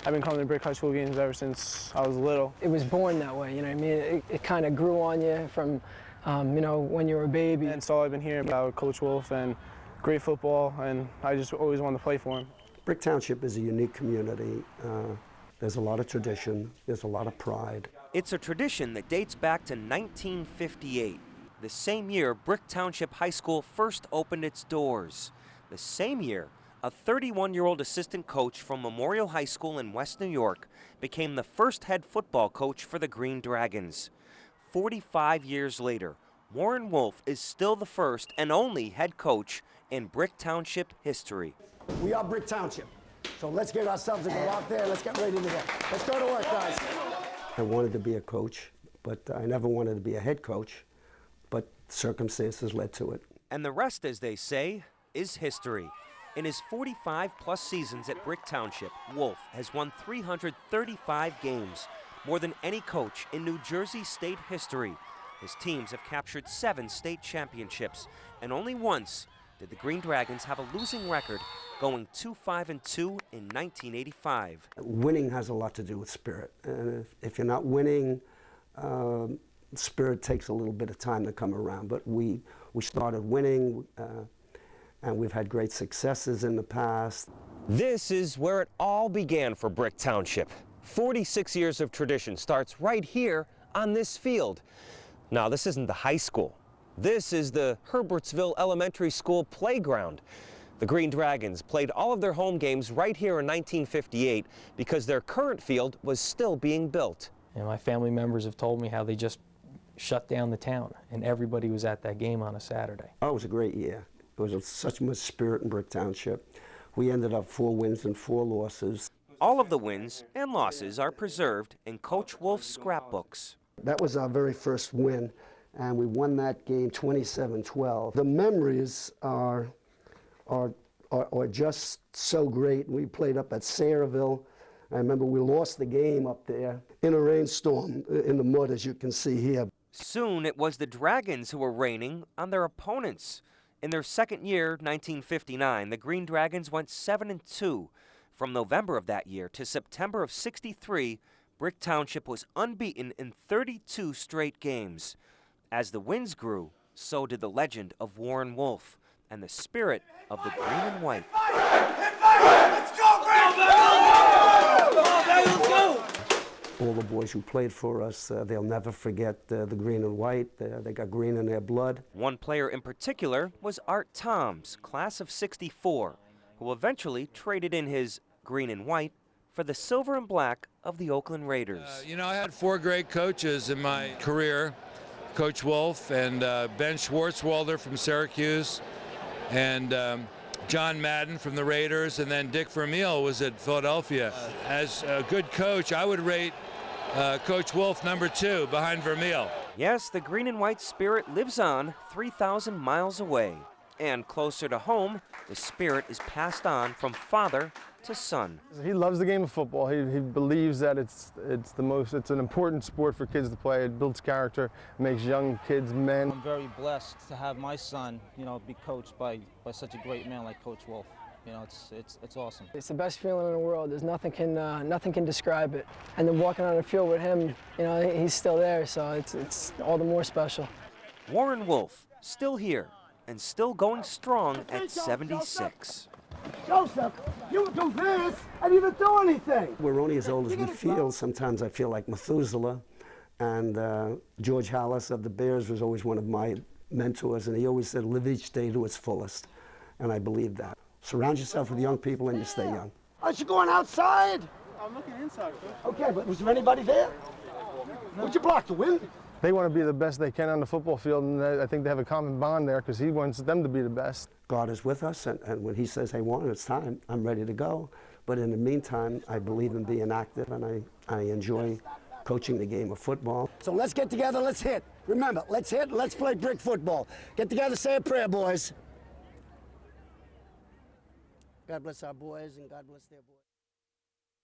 I've been coming to Brick High School games ever since I was little. It was born that way, you know what I mean? It kind of grew on you from, you know, when you were a baby. And so I've been hearing about Coach Wolf and great football, and I just always wanted to play for him. Brick Township is a unique community. There's a lot of tradition, there's a lot of pride. It's a tradition that dates back to 1958, the same year Brick Township High School first opened its doors. The same year, a 31-year-old assistant coach from Memorial High School in West New York became the first head football coach for the Green Dragons. 45 years later, Warren Wolf is still the first and only head coach in Brick Township history. We are Brick Township, so let's get ourselves and go out there. Let's get ready to go. Let's go to work, guys. I wanted to be a coach, but I never wanted to be a head coach, but circumstances led to it. And the rest, as they say, is history. In his 45-plus seasons at Brick Township, Wolf has won 335 games, more than any coach in New Jersey state history. His teams have captured 7 state championships, and only once did the Green Dragons have a losing record, going 2-5-2 in 1985. Winning has a lot to do with spirit, and if you're not winning, spirit takes a little bit of time to come around. But we started winning, and we've had great successes in the past. This is where it all began for Brick Township. 46 years of tradition starts right here on this field. Now, this isn't the high school. This is the Herbertsville Elementary School playground. The Green Dragons played all of their home games right here in 1958 because their current field was still being built. And my family members have told me how they just shut down the town and everybody was at that game on a Saturday. Oh, it was a great year. There was such much spirit in Brick Township. We ended up 4 wins and 4 losses. All of the wins and losses are preserved in Coach Wolf's scrapbooks. That was our very first win, and we won that game 27-12. The memories are just so great. We played up at Sayreville. I remember we lost the game up there in a rainstorm in the mud, as you can see here. Soon it was the Dragons who were raining on their opponents. In their second year, 1959, the Green Dragons went 7-2. From November of that year to September of '63, Brick Township was unbeaten in 32 straight games. As the wins grew, so did the legend of Warren Wolf and the spirit of the green and white. Let's go, Let's go! All the boys who played for us, they'll never forget the green and white. They got green in their blood. One player in particular was Art Toms, class of '64, who eventually traded in his green and white for the silver and black of the Oakland Raiders. You know, I had 4 great coaches in my career. Coach Wolf and Ben Schwartzwalder from Syracuse, and John Madden from the Raiders, and then Dick Vermeil was at Philadelphia. As a good coach, I would rate Coach Wolf number 2 behind Vermeil. Yes, the green and white spirit lives on 3,000 miles away. And closer to home, the spirit is passed on from father to son. He loves the game of football. He believes that it's an important sport for kids to play. It builds character, makes young kids men. I'm very blessed to have my son, you know, be coached by such a great man like Coach Wolf. You know, it's awesome. It's the best feeling in the world. There's nothing can describe it. And then walking on the field with him, you know, he's still there, so it's all the more special. Warren Wolf, still here and still going strong at 76. Joseph, you would do this and even do anything. We're only as old as we feel. Sometimes I feel like Methuselah. And George Halas of the Bears was always one of my mentors, and he always said, live each day to its fullest. And I believe that. Surround yourself with young people and you stay young. Aren't you going outside? I'm looking inside, Coach. Okay, but was there anybody there? Would you block the wind? They want to be the best they can on the football field, and I think they have a common bond there because he wants them to be the best. God is with us, and when he says, hey, Warren, it's time, I'm ready to go. But in the meantime, I believe in being active, and I enjoy coaching the game of football. So let's get together, let's hit. Remember, let's hit, let's play brick football. Get together, say a prayer, boys. God bless our boys, and God bless their boys.